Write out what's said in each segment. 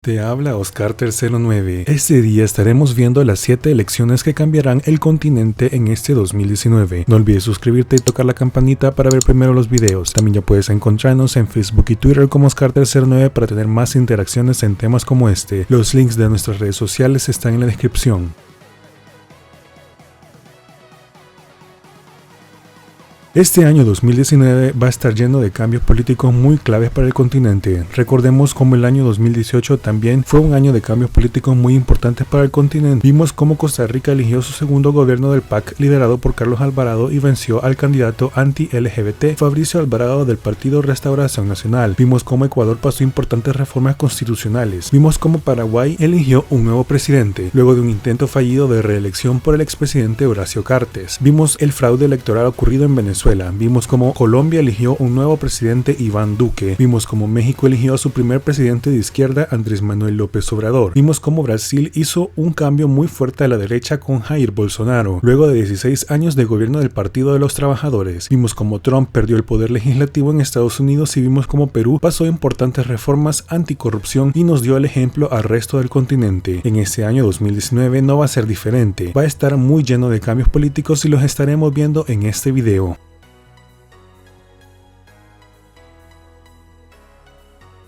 Te habla Oscar 309. Este día estaremos viendo las 7 elecciones que cambiarán el continente en este 2019. No olvides suscribirte y tocar la campanita para ver primero los videos. También ya puedes encontrarnos en Facebook y Twitter como Oscar 309 para tener más interacciones en temas como este. Los links de nuestras redes sociales están en la descripción. Este año 2019 va a estar lleno de cambios políticos muy claves para el continente. Recordemos cómo el año 2018 también fue un año de cambios políticos muy importantes para el continente. Vimos cómo Costa Rica eligió su segundo gobierno del PAC liderado por Carlos Alvarado y venció al candidato anti-LGBT Fabricio Alvarado del Partido Restauración Nacional. Vimos cómo Ecuador pasó importantes reformas constitucionales. Vimos cómo Paraguay eligió un nuevo presidente, luego de un intento fallido de reelección por el expresidente Horacio Cartes. Vimos el fraude electoral ocurrido en Venezuela. Vimos cómo Colombia eligió un nuevo presidente, Iván Duque. Vimos cómo México eligió a su primer presidente de izquierda, Andrés Manuel López Obrador. Vimos cómo Brasil hizo un cambio muy fuerte a la derecha con Jair Bolsonaro, luego de 16 años de gobierno del Partido de los Trabajadores. Vimos cómo Trump perdió el poder legislativo en Estados Unidos y vimos cómo Perú pasó importantes reformas anticorrupción y nos dio el ejemplo al resto del continente. En este año 2019 no va a ser diferente. Va a estar muy lleno de cambios políticos y los estaremos viendo en este video.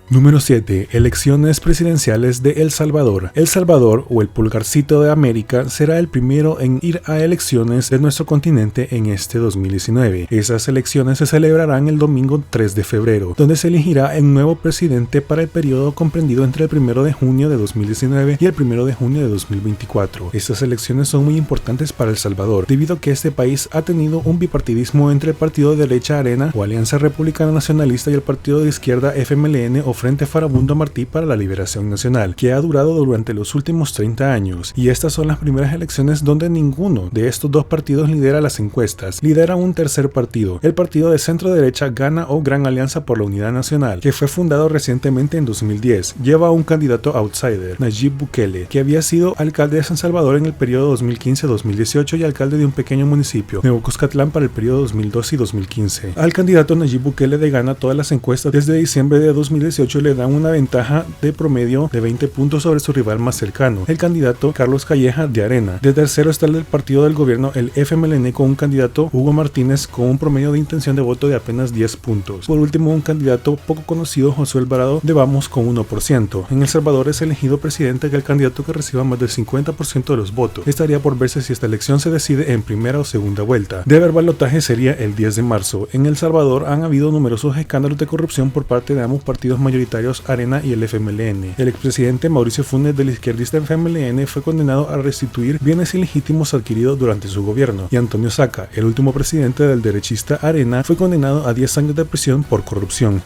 Número 7. Elecciones presidenciales de El Salvador. El Salvador, o el pulgarcito de América, será el primero en ir a elecciones de nuestro continente en este 2019. Esas elecciones se celebrarán el domingo 3 de febrero, donde se elegirá un nuevo presidente para el periodo comprendido entre el 1 de junio de 2019 y el 1 de junio de 2024. Estas elecciones son muy importantes para El Salvador, debido a que este país ha tenido un bipartidismo entre el partido de derecha Arena o Alianza Republicana Nacionalista y el partido de izquierda FMLN o Frente Farabundo Martí para la Liberación Nacional, que ha durado durante los últimos 30 años, y estas son las primeras elecciones donde ninguno de estos dos partidos lidera las encuestas. Lidera un tercer partido, el partido de centro derecha Gana o Gran Alianza por la Unidad Nacional, que fue fundado recientemente en 2010. Lleva a un candidato outsider, Nayib Bukele, que había sido alcalde de San Salvador en el periodo 2015-2018 y alcalde de un pequeño municipio, Nuevo Cuscatlán, para el periodo 2012 y 2015. Al candidato Nayib Bukele de Gana todas las encuestas desde diciembre de 2018 le dan una ventaja de promedio de 20 puntos sobre su rival más cercano, el candidato Carlos Calleja de Arena. De tercero está el del partido del gobierno, el FMLN, con un candidato Hugo Martínez con un promedio de intención de voto de apenas 10 puntos. Por último, un candidato poco conocido, Josué Alvarado de Vamos, con 1%. En El Salvador es elegido presidente el candidato que reciba más del 50% de los votos. Estaría por verse si esta elección se decide en primera o segunda vuelta. De haber balotaje sería el 10 de marzo. En El Salvador han habido numerosos escándalos de corrupción por parte de ambos partidos mayoritarios, Arena y el FMLN. El expresidente Mauricio Funes del izquierdista FMLN fue condenado a restituir bienes ilegítimos adquiridos durante su gobierno, y Antonio Saca, el último presidente del derechista Arena, fue condenado a 10 años de prisión por corrupción.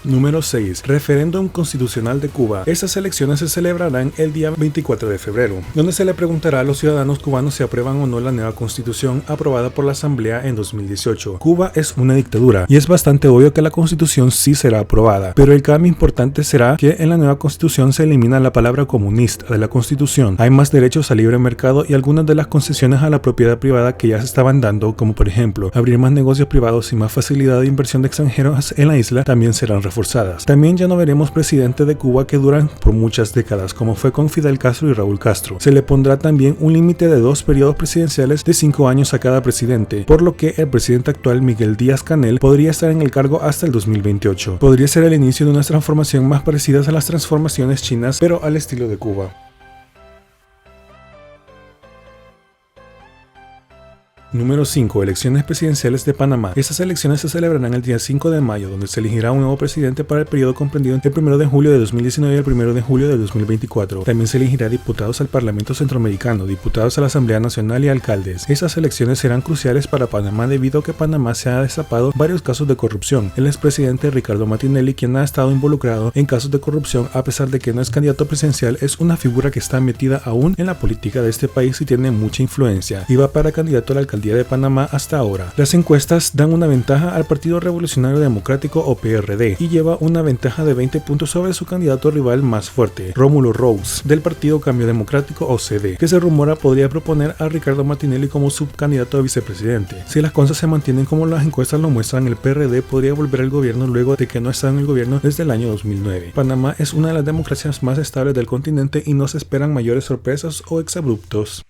Número 6. Referéndum constitucional de Cuba. Estas elecciones se celebrarán el día 24 de febrero, donde se le preguntará a los ciudadanos cubanos si aprueban o no la nueva constitución aprobada por la Asamblea en 2018. Cuba es una dictadura y es bastante obvio que la constitución sí será aprobada, pero el cambio importante será que en la nueva constitución se elimina la palabra comunista de la constitución. Hay más derechos al libre mercado y algunas de las concesiones a la propiedad privada que ya se estaban dando, como por ejemplo abrir más negocios privados y más facilidad de inversión de extranjeros en la isla, también serán reforzadas. También ya no veremos presidentes de Cuba que duran por muchas décadas, como fue con Fidel Castro y Raúl Castro. Se le pondrá también un límite de 2 periodos presidenciales de 5 años a cada presidente, por lo que el presidente actual, Miguel Díaz-Canel, podría estar en el cargo hasta el 2028. Podría ser el inicio de una transformación más parecida a las transformaciones chinas, pero al estilo de Cuba. Número 5. Elecciones presidenciales de Panamá. Estas elecciones se celebrarán el día 5 de mayo, donde se elegirá un nuevo presidente para el periodo comprendido entre el 1 de julio de 2019 y el 1 de julio de 2024. También se elegirá diputados al Parlamento Centroamericano, diputados a la Asamblea Nacional y alcaldes. Estas elecciones serán cruciales para Panamá debido a que Panamá se ha destapado varios casos de corrupción. El expresidente Ricardo Martinelli, quien ha estado involucrado en casos de corrupción a pesar de que no es candidato presidencial, es una figura que está metida aún en la política de este país y tiene mucha influencia. Iba para candidato a la alcaldía el Día de Panamá hasta ahora. Las encuestas dan una ventaja al Partido Revolucionario Democrático o PRD y lleva una ventaja de 20 puntos sobre su candidato rival más fuerte, Rómulo Rose, del Partido Cambio Democrático o CD, que se rumora podría proponer a Ricardo Martinelli como subcandidato a vicepresidente. Si las cosas se mantienen como las encuestas lo muestran, el PRD podría volver al gobierno luego de que no está en el gobierno desde el año 2009. Panamá es una de las democracias más estables del continente y no se esperan mayores sorpresas o exabruptos.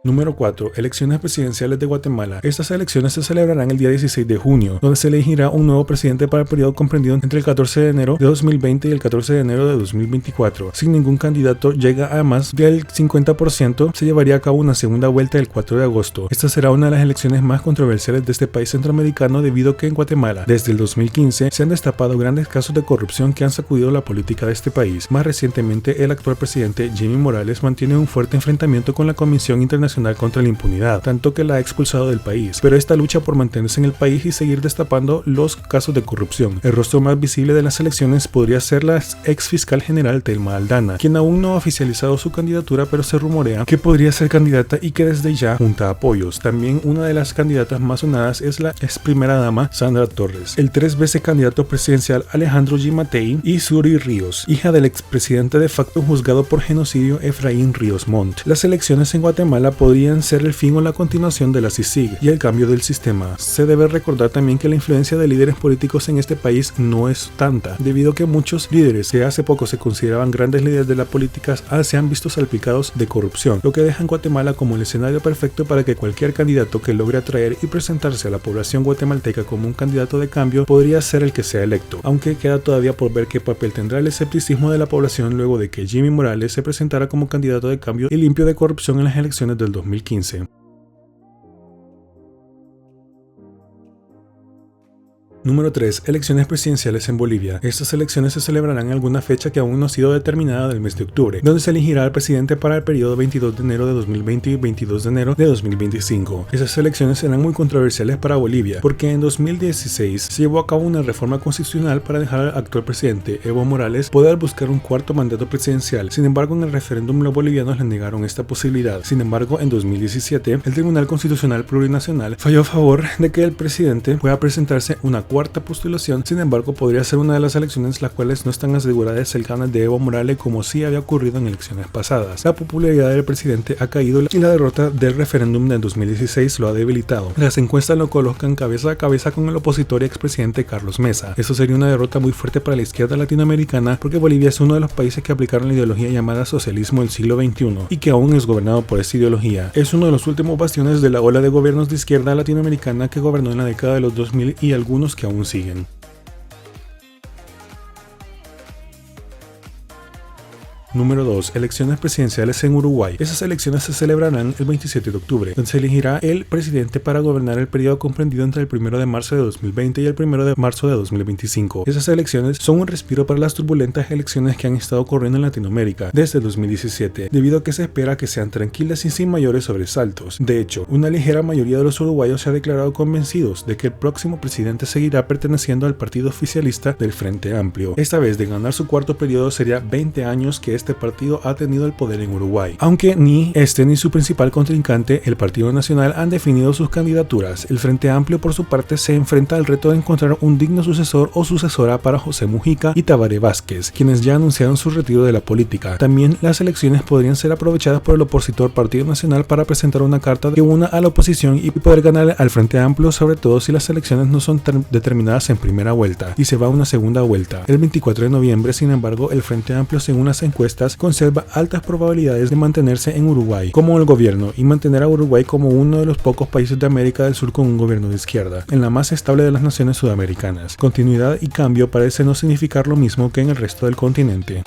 Número 4. Elecciones presidenciales de Guatemala. Estas elecciones se celebrarán el día 16 de junio, donde se elegirá un nuevo presidente para el periodo comprendido entre el 14 de enero de 2020 y el 14 de enero de 2024. Si ningún candidato llega a más del 50%, se llevaría a cabo una segunda vuelta el 4 de agosto. Esta será una de las elecciones más controversiales de este país centroamericano debido a que en Guatemala, desde el 2015, se han destapado grandes casos de corrupción que han sacudido la política de este país. Más recientemente, el actual presidente Jimmy Morales mantiene un fuerte enfrentamiento con la Comisión Internacional contra la Impunidad, tanto que la ha expulsado del país, pero esta lucha por mantenerse en el país y seguir destapando los casos de corrupción. El rostro más visible de las elecciones podría ser la ex fiscal general Thelma Aldana, quien aún no ha oficializado su candidatura, pero se rumorea que podría ser candidata y que desde ya junta apoyos. También una de las candidatas más sonadas es la ex primera dama Sandra Torres, el 3 veces candidato presidencial Alejandro Gimatei y Suri Ríos, hija del expresidente de facto juzgado por genocidio Efraín Ríos Montt. Las elecciones en Guatemala podrían ser el fin o la continuación de la CICIG y el cambio del sistema. Se debe recordar también que la influencia de líderes políticos en este país no es tanta, debido a que muchos líderes que hace poco se consideraban grandes líderes de la política se han visto salpicados de corrupción, lo que deja en Guatemala como el escenario perfecto para que cualquier candidato que logre atraer y presentarse a la población guatemalteca como un candidato de cambio podría ser el que sea electo, aunque queda todavía por ver qué papel tendrá el escepticismo de la población luego de que Jimmy Morales se presentara como candidato de cambio y limpio de corrupción en las elecciones del 2015. Número 3. Elecciones presidenciales en Bolivia. Estas elecciones se celebrarán en alguna fecha que aún no ha sido determinada del mes de octubre, donde se elegirá al presidente para el periodo 22 de enero de 2020 y 22 de enero de 2025. Esas elecciones serán muy controversiales para Bolivia, porque en 2016 se llevó a cabo una reforma constitucional para dejar al actual presidente Evo Morales poder buscar un cuarto mandato presidencial. Sin embargo, en el referéndum los bolivianos le negaron esta posibilidad. Sin embargo, en 2017, el Tribunal Constitucional Plurinacional falló a favor de que el presidente pueda presentarse una cuarta postulación. Sin embargo, podría ser una de las elecciones las cuales no están aseguradas el ganas de Evo Morales como sí había ocurrido en elecciones pasadas. La popularidad del presidente ha caído y la derrota del referéndum de 2016 lo ha debilitado. Las encuestas lo colocan cabeza a cabeza con el opositor y expresidente Carlos Mesa. Eso sería una derrota muy fuerte para la izquierda latinoamericana porque Bolivia es uno de los países que aplicaron la ideología llamada socialismo del siglo XXI y que aún es gobernado por esta ideología. Es uno de los últimos bastiones de la ola de gobiernos de izquierda latinoamericana que gobernó en la década de los 2000 y algunos que aún siguen. Número 2. Elecciones presidenciales en Uruguay. Esas elecciones se celebrarán el 27 de octubre, donde se elegirá el presidente para gobernar el periodo comprendido entre el 1 de marzo de 2020 y el 1 de marzo de 2025. Esas elecciones son un respiro para las turbulentas elecciones que han estado ocurriendo en Latinoamérica desde 2017, debido a que se espera que sean tranquilas y sin mayores sobresaltos. De hecho, una ligera mayoría de los uruguayos se ha declarado convencidos de que el próximo presidente seguirá perteneciendo al partido oficialista del Frente Amplio. Esta vez de ganar su cuarto periodo sería 20 años que este partido ha tenido el poder en Uruguay. Aunque ni este ni su principal contrincante, el Partido Nacional, han definido sus candidaturas, el Frente Amplio por su parte se enfrenta al reto de encontrar un digno sucesor o sucesora para José Mujica y Tabaré Vázquez, quienes ya anunciaron su retiro de la política. También las elecciones podrían ser aprovechadas por el opositor Partido Nacional para presentar una carta que una a la oposición y poder ganar al Frente Amplio, sobre todo si las elecciones no son determinadas en primera vuelta y se va a una segunda vuelta. El 24 de noviembre, sin embargo, el Frente Amplio, según las encuestas, conserva altas probabilidades de mantenerse en Uruguay como el gobierno y mantener a Uruguay como uno de los pocos países de América del Sur con un gobierno de izquierda, en la más estable de las naciones sudamericanas. Continuidad y cambio parece no significar lo mismo que en el resto del continente.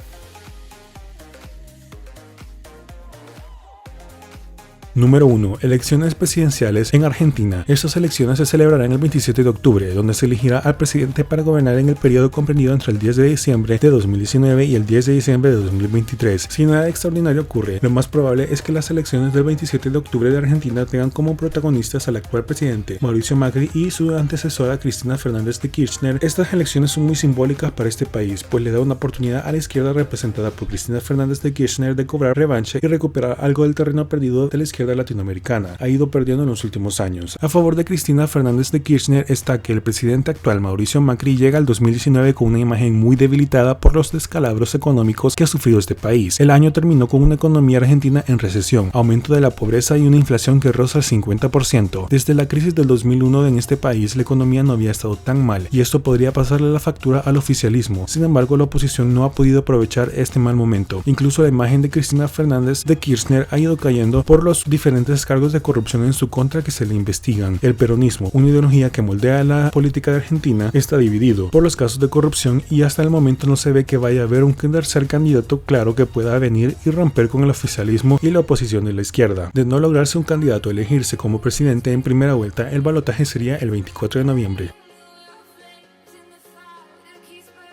Número 1. Elecciones presidenciales en Argentina. Estas elecciones se celebrarán el 27 de octubre, donde se elegirá al presidente para gobernar en el periodo comprendido entre el 10 de diciembre de 2019 y el 10 de diciembre de 2023. Si nada extraordinario ocurre, lo más probable es que las elecciones del 27 de octubre de Argentina tengan como protagonistas al actual presidente Mauricio Macri y su antecesora Cristina Fernández de Kirchner. Estas elecciones son muy simbólicas para este país, pues le da una oportunidad a la izquierda representada por Cristina Fernández de Kirchner de cobrar revancha y recuperar algo del terreno perdido de la izquierda latinoamericana. Ha ido perdiendo en los últimos años. A favor de Cristina Fernández de Kirchner está que el presidente actual Mauricio Macri llega al 2019 con una imagen muy debilitada por los descalabros económicos que ha sufrido este país. El año terminó con una economía argentina en recesión, aumento de la pobreza y una inflación que roza el 50%. Desde la crisis del 2001 en este país la economía no había estado tan mal y esto podría pasarle la factura al oficialismo. Sin embargo, la oposición no ha podido aprovechar este mal momento. Incluso la imagen de Cristina Fernández de Kirchner ha ido cayendo por los diferentes cargos de corrupción en su contra que se le investigan. El peronismo, una ideología que moldea la política de Argentina, está dividido por los casos de corrupción y hasta el momento no se ve que vaya a haber un tercer candidato claro que pueda venir y romper con el oficialismo y la oposición de la izquierda. De no lograrse un candidato a elegirse como presidente en primera vuelta, el balotaje sería el 24 de noviembre.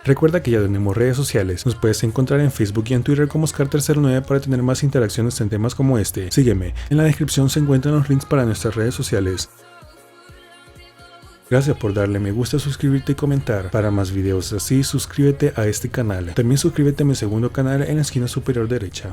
Recuerda que ya tenemos redes sociales, nos puedes encontrar en Facebook y en Twitter como Oscar309 para tener más interacciones en temas como este. Sígueme, en la descripción se encuentran los links para nuestras redes sociales. Gracias por darle me gusta, suscribirte y comentar. Para más videos así, suscríbete a este canal. También suscríbete a mi segundo canal en la esquina superior derecha.